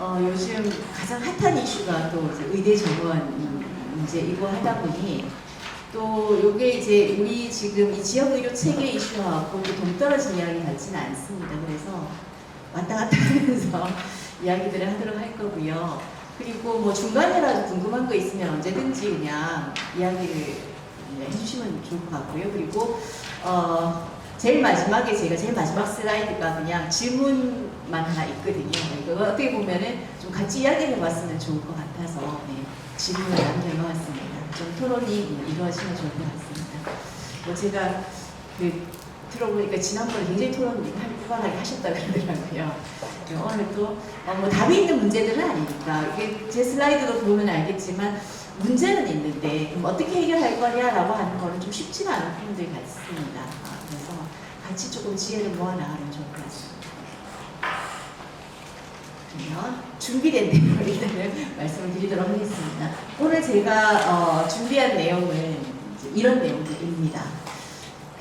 요즘 가장 핫한 이슈가 또 이제 의대 정원 문제이고 하다 보니 또 요게 이제 우리 지금 이 지역 의료 체계 이슈하고 또 동떨어진 이야기 같지는 않습니다. 그래서 왔다 갔다 하면서 이야기들을 하도록 할 거고요. 그리고 뭐 중간에라도 궁금한 거 있으면 언제든지 그냥 이야기를 해주시면 좋을 것 같고요. 그리고 제일 마지막에 제가 제일 마지막 슬라이드가 그냥 질문만 하나 있거든요. 이거 어떻게 보면은 좀 같이 이야기를 해봤으면 좋을 것 같아서 질문을 남겨놓았습니다. 좀 토론이 이루어지면 좋을 것 같습니다. 뭐 제가 들어보니까 지난번에 굉장히 토론을 활발하게 하셨다고 그러더라고요. 오늘 또 뭐 답이 있는 문제들은 아니니까 이게 제 슬라이드도 보면 알겠지만 문제는 있는데 그럼 어떻게 해결할 거냐라고 하는 거는 좀 쉽지가 않은 부분들 같습니다. 그래서 같이 조금 지혜를 모아 나가면 좋을 것 같습니다. 그러면 준비된 내용을 일단은 말씀을 드리도록 하겠습니다. 오늘 제가 준비한 내용은 이런 내용들입니다.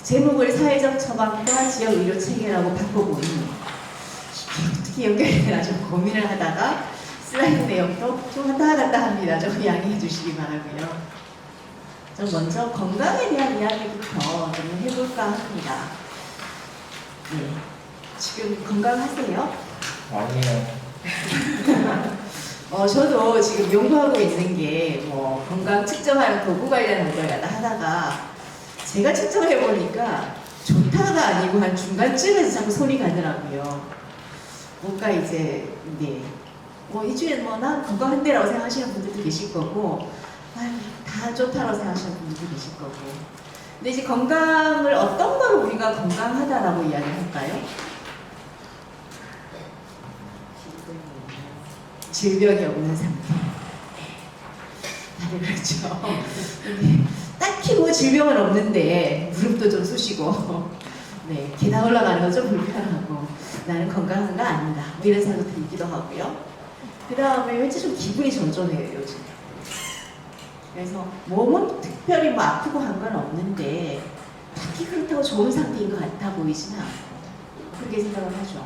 제목을 사회적 처방과 지역 의료 체계라고 바꿔보니 어떻게 연결되나 좀 고민을 하다가 슬라이드 내용도 좀 왔다 갔다 합니다. 좀 양해해 주시기 바라고요. 전 먼저 건강에 대한 이야기부터 좀 해볼까 합니다. 네. 지금 건강하세요? 아니에요. 저도 지금 연구하고 있는 게 뭐 건강 측정하는 도구 관련한 걸 하다가 제가 측정해 보니까 좋다가 아니고 한 중간쯤에서 자꾸 손이 가더라고요. 뭔가 이제 뭐 이 중에 뭐 난 건강한데라고 생각하시는 분들도 계실 거고 다 좋다라고 생각하시는 분들도 계실 거고 근데 이제 건강을 어떤 걸 우리가 건강하다라고 이야기를 할까요? 질병이 없는 상태. 다들 그렇죠. 딱히 뭐 질병은 없는데 무릎도 좀 쑤시고 계단 올라가는 건 좀 불편하고 나는 건강한가 아닌가 뭐 이런 생각도 들기도 하고요. 그 다음에 왠지 좀 기분이 전전해요 요즘. 그래서 몸은 특별히 뭐 아프고 한 건 없는데 딱히 그렇다고 좋은 상태인 것 같아 보이지는 않고 그렇게 생각을 하죠.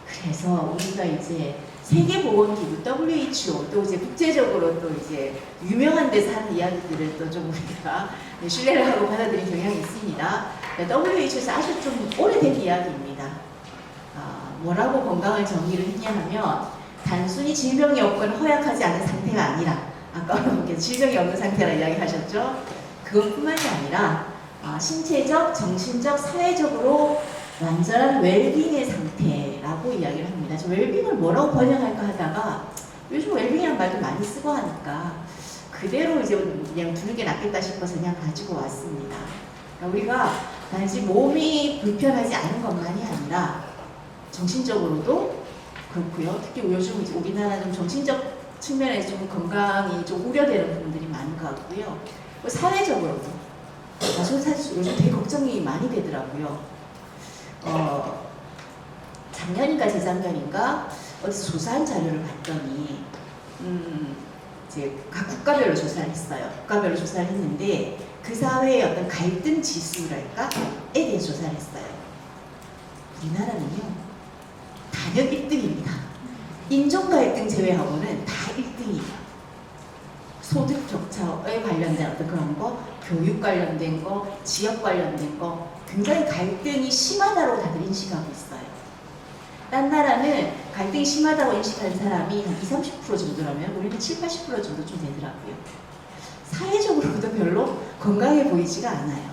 그래서 우리가 이제 세계보건기구 WHO 또 이제 국제적으로 또 이제 유명한 데서 하는 이야기들을 또 좀 우리가 신뢰를 하고 받아들인 경향이 있습니다. WHO에서 아주 좀 오래된 이야기입니다. 뭐라고 건강을 정의를 했냐 하면 단순히 질병이 없거나 허약하지 않은 상태가 아니라 아까 질병이 없는 상태라 이야기하셨죠? 그것뿐만이 아니라 신체적, 정신적, 사회적으로 완전한 웰빙의 상태라고 이야기를 합니다. 웰빙을 뭐라고 번역할까 하다가 요즘 웰빙이라는 말도 많이 쓰고 하니까 그대로 이제 그냥 두는 게 낫겠다 싶어서 그냥 가지고 왔습니다. 그러니까 우리가 단지 몸이 불편하지 않은 것만이 아니라 정신적으로도 그렇고요. 특히 요즘 이제 우리나라는 정신적 측면에서 좀 건강이 좀 우려되는 부분들이 많은 것 같고요. 사회적으로도 저는 사실 요즘 되게 걱정이 많이 되더라고요. 작년인가 재작년인가 어디서 조사한 자료를 봤더니 이제 각 국가별로 조사를 했어요. 국가별로 조사를 했는데 그 사회의 어떤 갈등 지수랄까에 대해 조사를 했어요. 우리나라는요 단연 1등입니다. 인종 갈등 제외하고는 다 1등이에요. 소득 격차에 관련된 어떤 그런 거, 교육 관련된 거, 지역 관련된 거 굉장히 갈등이 심하다고 다들 인식하고 있어요. 딴 나라는 갈등이 심하다고 인식하는 사람이 한 20, 30% 정도라면 우리는 7, 80% 정도 좀 되더라고요. 사회적으로도 별로 건강해 보이지가 않아요.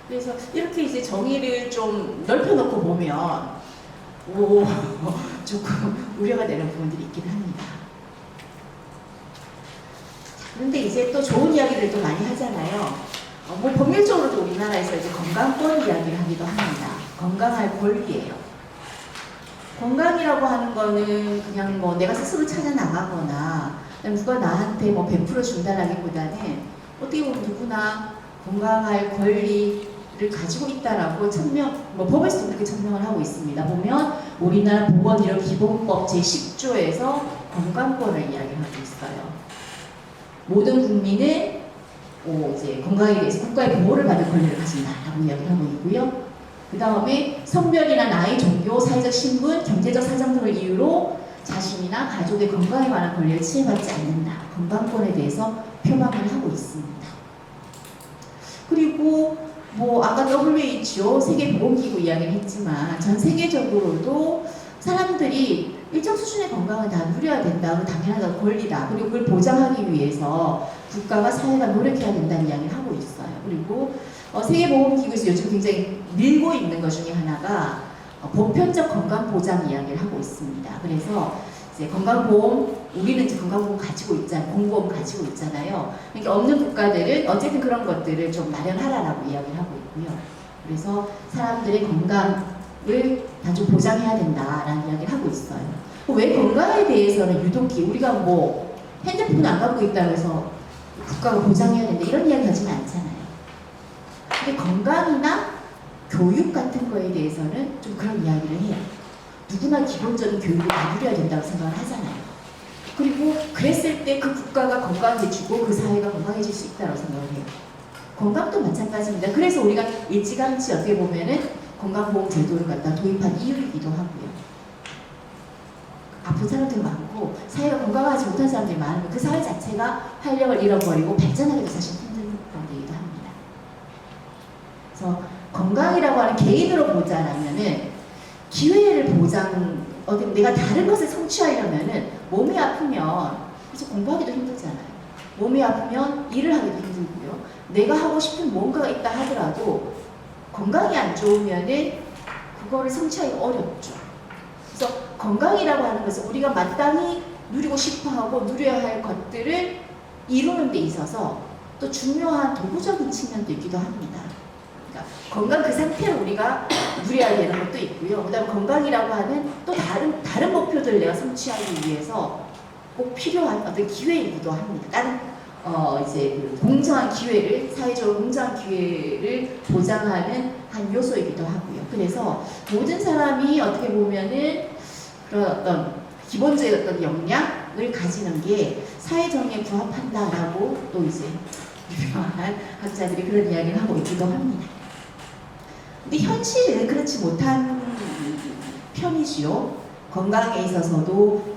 그래서 이렇게 이제 정의를 좀 넓혀놓고 보면 조금 우려가 되는 부분들이 있긴 합니다. 그런데 이제 또 좋은 이야기들도 많이 하잖아요. 뭐 법률적으로도 우리나라에서 이제 건강권 이야기를 하기도 합니다. 건강할 권리예요. 건강이라고 하는 거는 그냥 뭐 내가 스스로 찾아 나가거나 누가 나한테 뭐 100% 준다라기보다는 어떻게 보면 누구나 건강할 권리를 가지고 있다라고 뭐 법에서도 그렇게 천명을 하고 있습니다. 보면 우리나라 보건의료기본법 제10조에서 건강권을 이야기하고 있어요. 모든 국민은 이제 건강에 대해서 국가의 보호를 받을 권리를 가진다라고 이야기를 하고 있고요. 그 다음에 성별이나 나이, 종교, 사회적 신분, 경제적 사정 등을 이유로 자신이나 가족의 건강에 관한 권리를 침해받지 않는다. 건강권에 대해서 표방을 하고 있습니다. 그리고 뭐 아까 WHO 세계보건기구 이야기를 했지만 전 세계적으로도 사람들이 일정 수준의 건강을 다 누려야 된다. 당연한 권리다. 그리고 그걸 보장하기 위해서 국가가 사회가 노력해야 된다는 이야기를 하고 있어요. 그리고 세계보건기구에서 요즘 굉장히 밀고 있는 것 중에 하나가 보편적 건강보장 이야기를 하고 있습니다. 그래서 이제 건강보험, 우리는 이제 건강보험 가지고 있잖아요. 공보험 가지고 있잖아요. 그러니까 없는 국가들은 어쨌든 그런 것들을 좀 마련하라라고 이야기를 하고 있고요. 그래서 사람들의 건강을 다 좀 보장해야 된다라는 이야기를 하고 있어요. 왜 건강에 대해서는 유독히 우리가 뭐 핸드폰 안 갖고 있다고 해서 국가가 보장해야 된다 이런 이야기 하지는 않잖아요. 근데 건강이나 교육 같은 거에 대해서는 좀 그런 이야기를 해요. 누구나 기본적인 교육을 다 누려야 된다고 생각을 하잖아요. 그리고 그랬을 때 그 국가가 건강해지고 그 사회가 건강해질 수 있다고 생각을 해요. 건강도 마찬가지입니다. 그래서 우리가 일찌감치 어떻게 보면은 건강보험 제도를 갖다 도입한 이유이기도 하고요. 아픈 사람들이 많고 사회가 건강하지 못한 사람들이 많으면 그 사회 자체가 활력을 잃어버리고 발전하기도 사실 힘든 부분이기도 합니다. 그래서 건강이라고 하는 개인으로 보자라면은 기회를 내가 다른 것을 성취하려면은 몸이 아프면 그래서 공부하기도 힘들잖아요. 몸이 아프면 일을 하기도 힘들고요. 내가 하고 싶은 뭔가가 있다 하더라도 건강이 안 좋으면은 그거를 성취하기가 어렵죠. 그래서 건강이라고 하는 것은 우리가 마땅히 누리고 싶어하고 누려야 할 것들을 이루는 데 있어서 또 중요한 도구적인 측면도 있기도 합니다. 그러니까 건강 그 상태로 우리가 누려야 되는 것도 있고요. 그 다음에 건강이라고 하는 또 다른 목표들을 내가 성취하기 위해서 꼭 필요한 어떤 기회이기도 합니다. 다른 이제 그 공정한 기회를, 사회적으로 공정한 기회를 보장하는 한 요소이기도 하고요. 그래서 모든 사람이 어떻게 보면은 그런 어떤 기본적인 어떤 역량을 가지는 게 사회 정의에 부합한다라고 또 이제 유명한 학자들이 그런 이야기를 하고 있기도 합니다. 근데 현실은 그렇지 못한 편이지요. 건강에 있어서도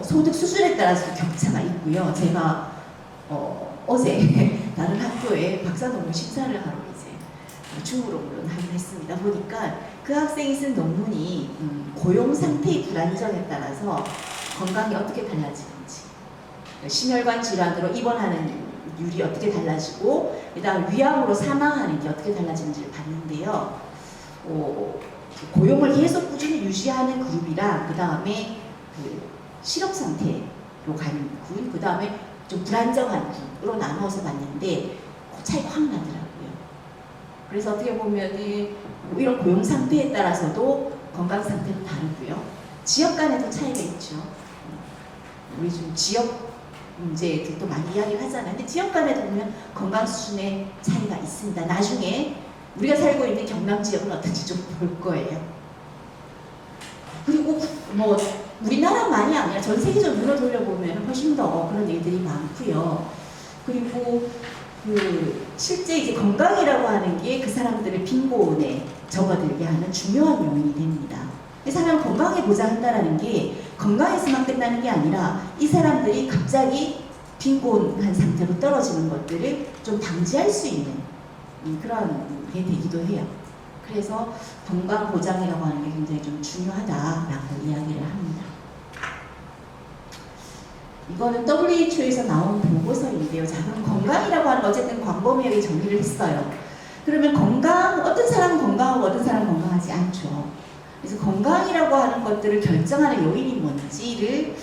소득 수준에 따라서 격차가 있고요. 제가 어제 다른 학교에 박사 논문 심사를 하러 이제 중으로 물론 하긴 했습니다. 보니까 그 학생이 쓴 논문이 고용 상태의 불안정에 따라서 건강이 어떻게 달라지는지, 심혈관 질환으로 입원하는 율이 어떻게 달라지고, 그다음 위암으로 사망하는 게 어떻게 달라지는지를 봤는데요. 고용을 계속 꾸준히 유지하는 그룹이랑 그 다음에 그 실업 상태로 가는 그룹, 그 다음에 좀 불안정한 그룹으로 나눠서 봤는데 그 차이가 확 나더라고요. 그래서 어떻게 보면은 이런 고용 상태에 따라서도 건강 상태도 다르고요. 지역 간에도 차이가 있죠. 우리 좀 지역 문제도 많이 이야기를 하잖아요. 근데 지역 간에도 보면 건강 수준의 차이가 있습니다. 나중에 우리가 살고 있는 경남 지역은 어떤지 좀 볼 거예요. 그리고 뭐 우리나라만이 아니라 전 세계적으로 눈을 돌려보면 훨씬 더 그런 일들이 많고요. 그리고 실제 이제 건강이라고 하는 게 그 사람들의 빈곤에 접어들게 하는 중요한 요인이 됩니다. 이 사람을 건강에 보장한다는 게 건강에서만 끝나는 게 아니라 이 사람들이 갑자기 빈곤한 상태로 떨어지는 것들을 좀 방지할 수 있는 그런 게 되기도 해요. 그래서 건강 보장이라고 하는 게 굉장히 좀 중요하다라고 이야기를 합니다. 이거는 WHO에서 나온 보고서인데요. 자, 그럼 건강이라고 하는 거 어쨌든 광범위하게 정리를 했어요. 그러면 어떤 사람은 건강하고 어떤 사람은 건강하지 않죠. 그래서 건강이라고 하는 것들을 결정하는 요인이 뭔지를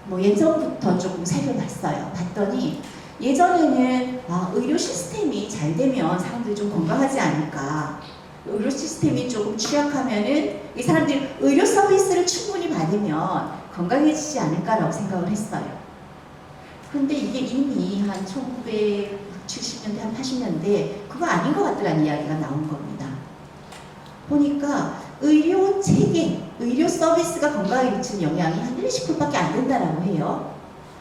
뭐 예전부터 조금 살펴봤어요. 봤더니 예전에는 의료 시스템이 잘 되면 사람들이 좀 건강하지 않을까. 의료 시스템이 조금 취약하면은 이 사람들이 의료 서비스를 충분히 받으면 건강해지지 않을까라고 생각을 했어요. 근데 이게 이미 한 1970년대, 한 80년대 그거 아닌 것 같다는 이야기가 나온 겁니다. 보니까 의료 체계, 의료 서비스가 건강에 미치는 영향이 한 20%밖에 안 된다라고 해요.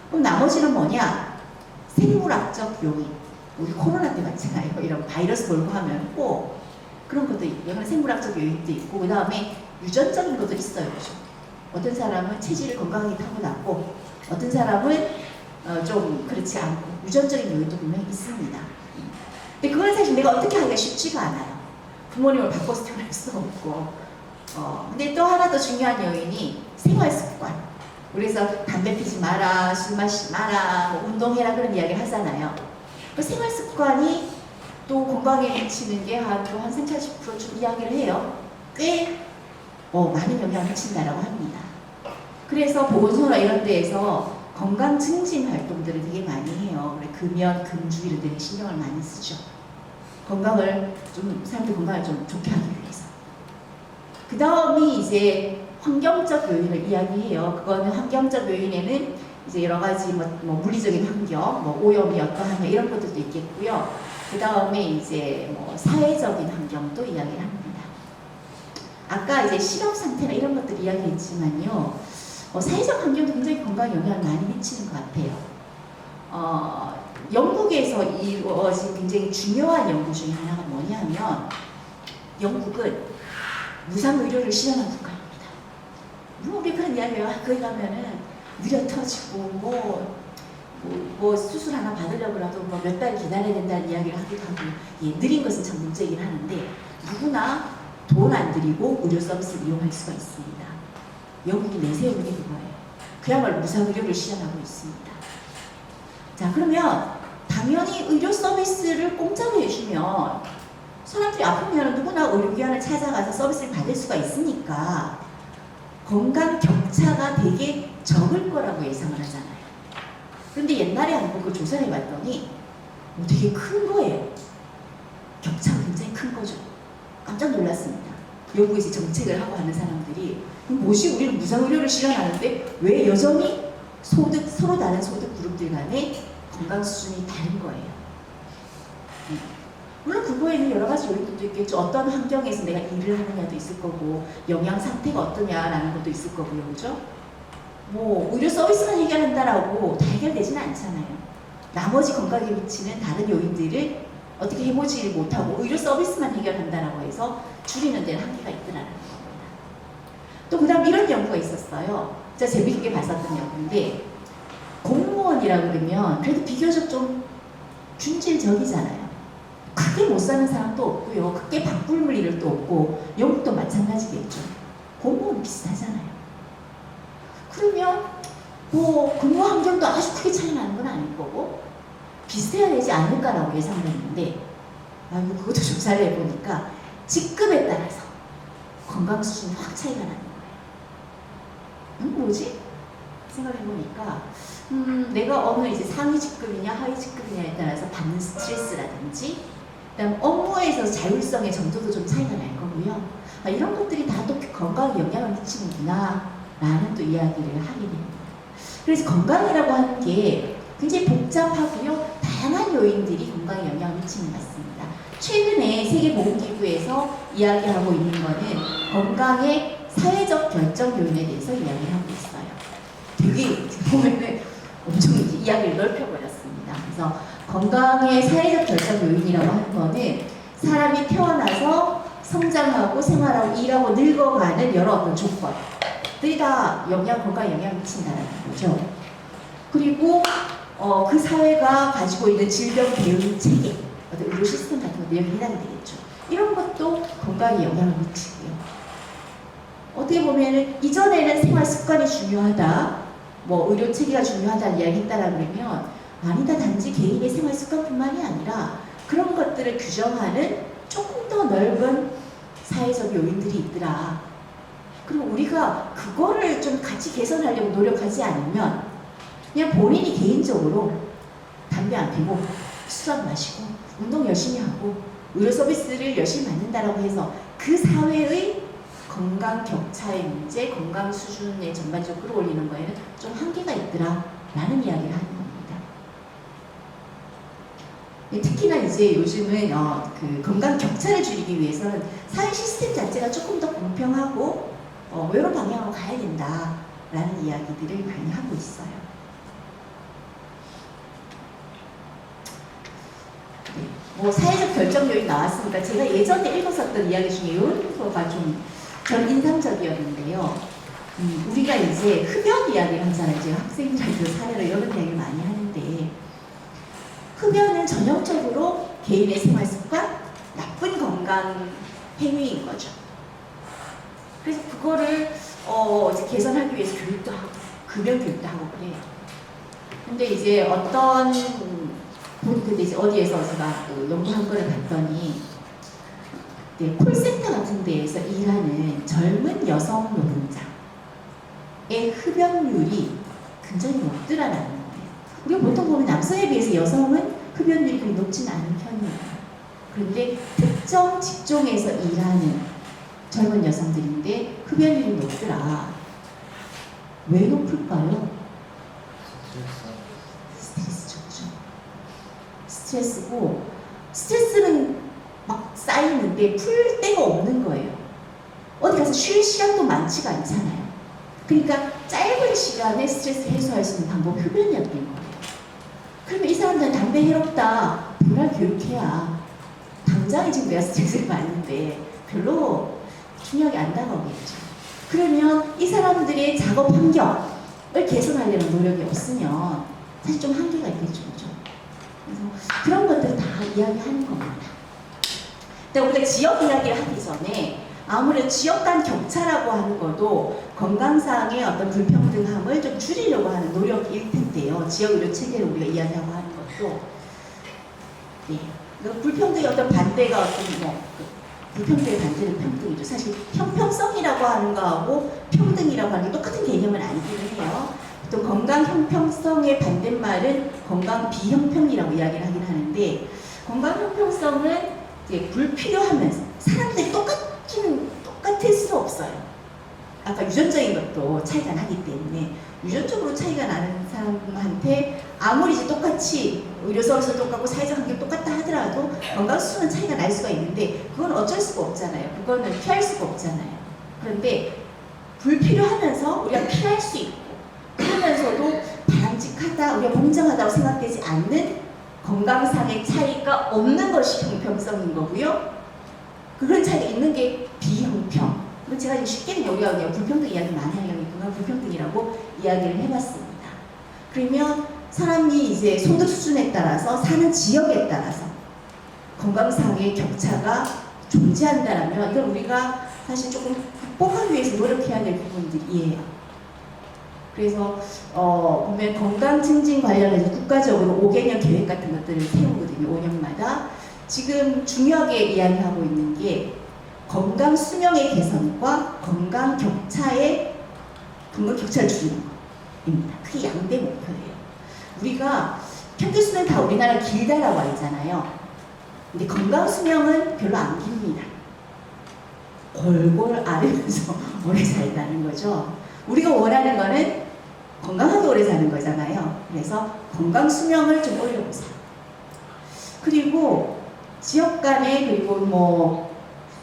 그럼 나머지는 뭐냐? 생물학적 요인. 우리 코로나 때 봤잖아요. 이런 바이러스 돌고 하면 꼭 그런 것도 있고요. 생물학적 요인도 있고 그 다음에 유전적인 것도 있어요. 그죠? 어떤 사람은 체질을 건강하게 타고났고 어떤 사람은 좀 그렇지 않고 유전적인 요인도 분명히 있습니다. 근데 그건 사실 내가 어떻게 하기가 쉽지가 않아요. 부모님을 바꿔서 태어날 수 없고 근데 또 하나 더 중요한 요인이 생활 습관. 그래서 담배 피지 마라, 술 마시지 마라, 뭐 운동해라 그런 이야기를 하잖아요. 그 생활 습관이 또 건강에 미치는 게 한 30-40%좀 이야기를 해요. 꽤 많은 영향을 미친다라고 합니다. 그래서 보건소나 이런 데에서 건강 증진 활동들을 되게 많이 해요. 금연, 금주 이런 데는 신경을 많이 쓰죠. 건강을 사람들 건강을 좀 좋게 하기 위해서. 그 다음이 이제 환경적 요인을 이야기해요. 그거는 환경적 요인에는 이제 여러 가지 뭐 물리적인 환경, 뭐 오염이 어떠하냐 이런 것들도 있겠고요. 그 다음에 이제 뭐 사회적인 환경도 이야기를 합니다. 아까 이제 실업 상태나 이런 것들 이야기했지만요. 사회적 환경도 굉장히 건강에 영향을 많이 미치는 것 같아요. 영국에서 이루어진 굉장히 중요한 연구 중에 하나가 뭐냐면 영국은 무상의료를 실현한 국가입니다. 우리 그런 이야기해요. 거기 가면은 느려 터지고 뭐 수술 하나 받으려고라도 뭐 몇 달 기다려야 된다는 이야기를 하기도 하고 느린 것은 참 문제이긴 하는데 누구나 돈 안 들이고 의료 서비스를 이용할 수가 있습니다. 영국이 내세우는 게 그거예요. 그야말로 무상의료를 실현하고 있습니다. 자, 그러면 당연히 의료 서비스를 공짜로 해주면 사람들이 아프면 누구나 의료기관을 찾아가서 서비스를 받을 수가 있으니까 건강 격차가 되게 적을 거라고 예상을 하잖아요. 그런데 옛날에 한번 그 조사를 해봤더니 되게 큰 거예요. 격차가 굉장히 큰 거죠. 깜짝 놀랐습니다. 영국에서 정책을 하고 하는 사람들이 뭐지 우리는 무상의료를 실현하는데 왜 여전히 서로 다른 소득 그룹들 간의 건강 수준이 다른 거예요. 물론 그거에는 여러 가지 요인들도 있겠죠. 어떤 환경에서 내가 일을 하느냐도 있을 거고 영양 상태가 어떠냐라는 것도 있을 거고요. 그죠? 뭐 의료 서비스만 해결한다라고 다 해결되지는 않잖아요. 나머지 건강에 미치는 다른 요인들을 어떻게 해보지 못하고 의료 서비스만 해결한다라고 해서 줄이는 데는 한계가 있더라는 겁니다. 또 그 다음 이런 연구가 있었어요. 진짜 재미있게 봤었던 연구인데 공무원이라 그러면 그래도 비교적 좀 균질적이잖아요. 크게 못 사는 사람도 없고요. 크게 바꿀 일도 없고 영국도 마찬가지겠죠. 공무원 비슷하잖아요. 그러면 뭐 근무 환경도 아주 크게 차이 나는 건 아닐 거고 비슷해야 되지 않을까라고 예상을 했는데 그것도 조사를 해보니까 직급에 따라서 건강 수준이 확 차이가 나는 거예요. 뭐지? 생각해보니까 내가 어느 이제 상위 직급이냐 하위 직급이냐에 따라서 받는 스트레스라든지 그다음 업무에서 자율성의 정도도 좀 차이가 날 거고요. 이런 것들이 다 또 건강에 영향을 미치는구나 라는 또 이야기를 하게 됩니다. 그래서 건강이라고 하는 게 굉장히 복잡하고요. 다양한 요인들이 건강에 영향을 미치는 것 같습니다. 최근에 세계보건기구에서 이야기하고 있는 것은 건강의 사회적 결정 요인에 대해서 이야기를 하고 있어요. 되게 보면은 엄청 이야기를 넓혀버렸습니다. 그래서 건강의 사회적 결정 요인이라고 하는 거는 사람이 태어나서 성장하고 생활하고 일하고 늙어가는 여러 어떤 조건들이 다 건강에 영향을 미친다는 거죠. 그리고 그 사회가 가지고 있는 질병 대응 체계, 어떤 의료 시스템 같은 것도 여기 해당이 되겠죠. 이런 것도 건강에 영향을 미치고요. 어떻게 보면은 이전에는 생활 습관이 중요하다, 뭐 의료 체계가 중요하다는 이야기 했다라 그러면 아니다, 단지 개인의 생활 습관뿐만이 아니라 그런 것들을 규정하는 조금 더 넓은 사회적 요인들이 있더라. 그리고 우리가 그거를 좀 같이 개선하려고 노력하지 않으면 그냥 본인이 개인적으로 담배 안 피고 술 안 마시고 운동 열심히 하고 의료 서비스를 열심히 받는다라고 해서 그 사회의 건강 격차의 문제, 건강 수준의 전반적으로 끌어올리는 거에는 좀 한계가 있더라 라는 이야기를 하는 겁니다. 특히나 이제 요즘은 그 건강 격차를 줄이기 위해서는 사회 시스템 자체가 조금 더 공평하고 이런 방향으로 가야 된다라는 이야기들을 많이 하고 있어요. 뭐 사회적 결정 여성 요인 나왔으니까 제가 예전에 읽었었던 이야기 중에 이런 거가 좀 전 인상적이었는데요. 우리가 이제 흡연 이야기를 하잖아요. 이제 학생들도 사례로 이런 이야기를 많이 하는데 흡연은 전형적으로 개인의 생활 습관, 나쁜 건강 행위인 거죠. 그래서 그거를 이제 개선하기 위해서 교육도 하고 금연 교육도 하고 그래요. 근데 이제 어떤 근데 이제 어디에서 제가 그 연구한 거를 봤더니 콜센터 같은 데에서 일하는 젊은 여성 노동자의 흡연율이 굉장히 높더라는 거예요. 우리가 보통 보면 남성에 비해서 여성은 흡연율이 그리 높지는 않은 편이에요. 그런데 특정 직종에서 일하는 젊은 여성들인데 흡연율이 높더라. 왜 높을까요? 스트레스 좋죠. 스트레스고 스트레스는 막 쌓이는데 풀 데가 없는 거예요. 어디 가서 쉴 시간도 많지가 않잖아요. 그러니까 짧은 시간에 스트레스 해소할 수 있는 방법이 흡연이었던 거예요. 그러면 이 사람들은 담배 해롭다. 뭐라 교육해야 당장에 지금 내가 스트레스를 받는데 별로 중요하게 안 다가오겠죠. 그러면 이 사람들의 작업 환경을 개선하려는 노력이 없으면 사실 좀 한계가 있겠죠. 그렇죠? 그래서 그런 것들을 다 이야기하는 겁니다. 근데 우리가 지역 이야기를 하기 전에 아무래도 지역 간 격차라고 하는 것도 건강상의 어떤 불평등함을 좀 줄이려고 하는 노력일 텐데요. 지역 의료 체계를 우리가 이야기하고 하는 것도 네. 불평등의 어떤 반대가 어떤 불평등의 반대는 평등이죠. 사실 형평성이라고 하는 거하고 평등이라고 하는 게 똑같은 개념은 아니기는 해요. 또 건강 형평성의 반대말은 건강 비형평이라고 이야기를 하긴 하는데 건강 형평성은 이제 불필요하면서 사람들이 똑같을 수 없어요. 아까 유전적인 것도 차이가 나기 때문에 유전적으로 차이가 나는 사람한테 아무리 이제 똑같이 의료 서비스 똑같고 사회적 환경 똑같다 하더라도 건강 수준은 차이가 날 수가 있는데 그건 어쩔 수가 없잖아요. 그거는 피할 수가 없잖아요. 그런데 불필요하면서 우리가 피할 수 있고 그러면서도 바람직하다, 우리가 공정하다고 생각되지 않는 건강상의 차이가 없는 것이 형평성인 거고요. 그런 차이가 있는 게 비형평. 제가 지금 쉽게 우리가 그냥 불평등 이야기 많이 하려고 건강 불평등이라고 이야기를 해봤습니다. 그러면 사람이 이제 소득 수준에 따라서 사는 지역에 따라서 건강상의 격차가 존재한다면 이건 우리가 사실 조금 극복하기 위해서 노력해야 될 부분들이에요. 그래서 보면 건강 증진 관련해서 국가적으로 5개년 계획 같은 것들을 세우거든요. 5년마다. 지금 중요하게 이야기하고 있는 게 건강 수명의 개선과 건강 격차를 줄이는 겁니다. 그게 양대 목표예요. 우리가 평균 수명 다 우리나라 길다라고 알잖아요. 근데 건강 수명은 별로 안 깁니다. 골골 앓으면서 오래 살다는 거죠. 우리가 원하는 거는 건강하게 오래 사는 거잖아요. 그래서 건강 수명을 좀 올려보세요. 그리고 지역 간에 그리고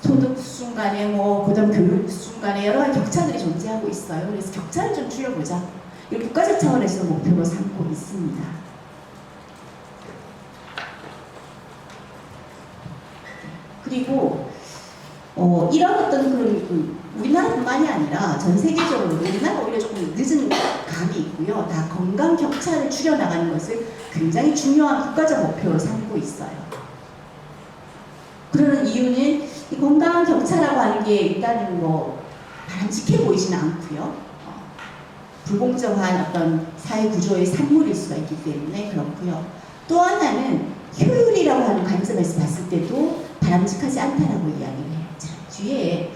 소득 수준 간에 그다음 교육 수준 간에 여러 가지 격차들이 존재하고 있어요. 그래서 격차를 좀 줄여보자. 이걸 국가적 차원에서 목표로 삼고 있습니다. 그리고 이런 어떤 그런 우리나라뿐만이 아니라 전 세계적으로 우리나라 오히려 조금 늦은 감이 있고요. 다 건강 격차를 줄여나가는 것을 굉장히 중요한 국가적 목표로 삼고 있어요. 그러는 이유는 이 건강 격차라고 하는 게 일단은 바람직해 보이지는 않고요. 불공정한 어떤 사회 구조의 산물일 수가 있기 때문에 그렇고요. 또 하나는 효율이라고 하는 관점에서 봤을 때도 바람직하지 않다라고 이야기를 해요. 자, 뒤에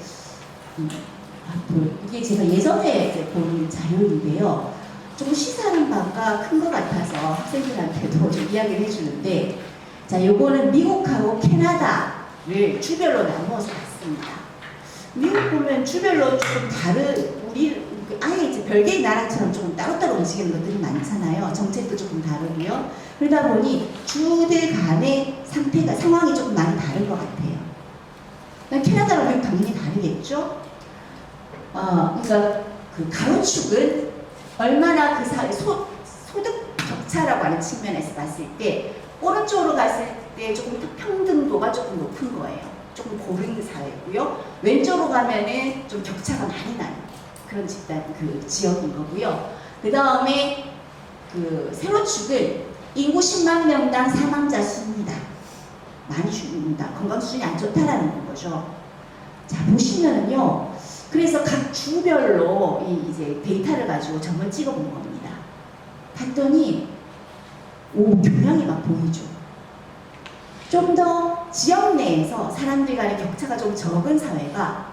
이게 제가 예전에 본 자료인데요. 좀 시사하는 바가 큰 것 같아서 학생들한테도 좀 이야기를 해주는데, 자, 요거는 미국하고 캐나다를 주별로 나누어서 봤습니다. 미국 보면 주별로 조금 우리 아예 이제 별개의 나라처럼 조금 따로따로 움직이는 것들이 많잖아요. 정책도 조금 다르고요. 그러다 보니 주들 간의 상황이 조금 많이 다른 것 같아요. 캐나다랑 미국 당연히 다르겠죠. 그러니까 그 가로축은 얼마나 그 소득 격차라고 하는 측면에서 봤을 때 오른쪽으로 갔을 때 조금 더 평등도가 조금 높은 거예요. 조금 고른 사회고요. 왼쪽으로 가면은 좀 격차가 많이 나는 그런 집단 그 지역인 거고요. 그 다음에 그 세로축은 인구 10만 명당 사망자 수입니다. 많이 죽는다. 건강 수준이 안 좋다라는 거죠. 자, 보시면은요. 그래서 각 주별로 이제 데이터를 가지고 점을 찍어본 겁니다. 봤더니 경향이 막 보이죠. 좀 더 지역 내에서 사람들 간의 격차가 좀 적은 사회가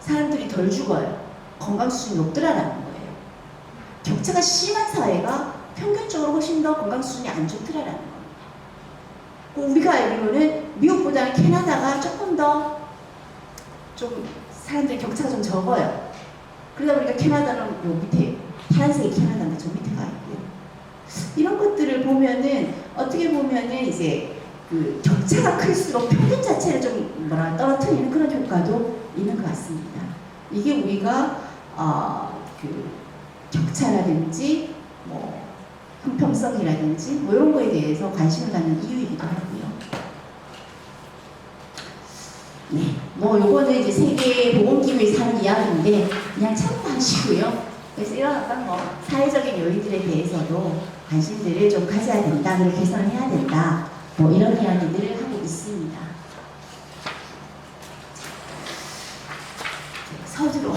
사람들이 덜 죽어요. 건강 수준이 높더라라는 거예요. 격차가 심한 사회가 평균적으로 훨씬 더 건강 수준이 안 좋더라라는 겁니다. 우리가 알기로는 미국보다는 캐나다가 조금 더 좀 사람들이 격차가 좀 적어요. 그러다 보니까 캐나다는 요 밑에 파란색이 캐나다인데 저 밑에 가 있고요. 이런 것들을 보면은 어떻게 보면은 이제 그 격차가 클수록 평균 자체를 좀 떨어뜨리는 그런 효과도 있는 것 같습니다. 이게 우리가 그 격차라든지 뭐 형평성이라든지 뭐 이런 거에 대해서 관심을 갖는 이유이기도 하고요. 네, 뭐 요거는 이제 세계보건기구에서 하는 이야기인데 그냥 참고하시고요. 그래서 이런 어떤 뭐 사회적인 요인들에 대해서도 관심들을 좀 가져야 된다, 그리고 개선해야 된다, 뭐 이런 이야기들을 하고 있습니다. 서두로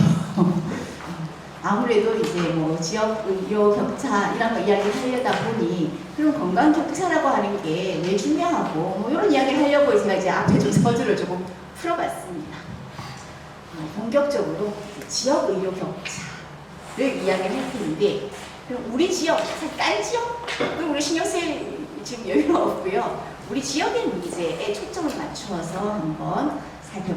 아무래도 이제 뭐 지역 의료 격차 이런 거 이야기 하려다 보니 그런 건강 격차라고 하는 게 왜 중요하고 뭐 이런 이야기 하려고 제가 이제 앞에 좀 서두를 조금 풀어봤습니다. 본격적으로 지역 의료 격차를 이야기를 할 텐데 우리 지역, 다른 지역은 우리 신경 쓸 지금 여유가 없고요. 우리 지역의 문제에 초점을 맞추어서 한번 살펴볼게요.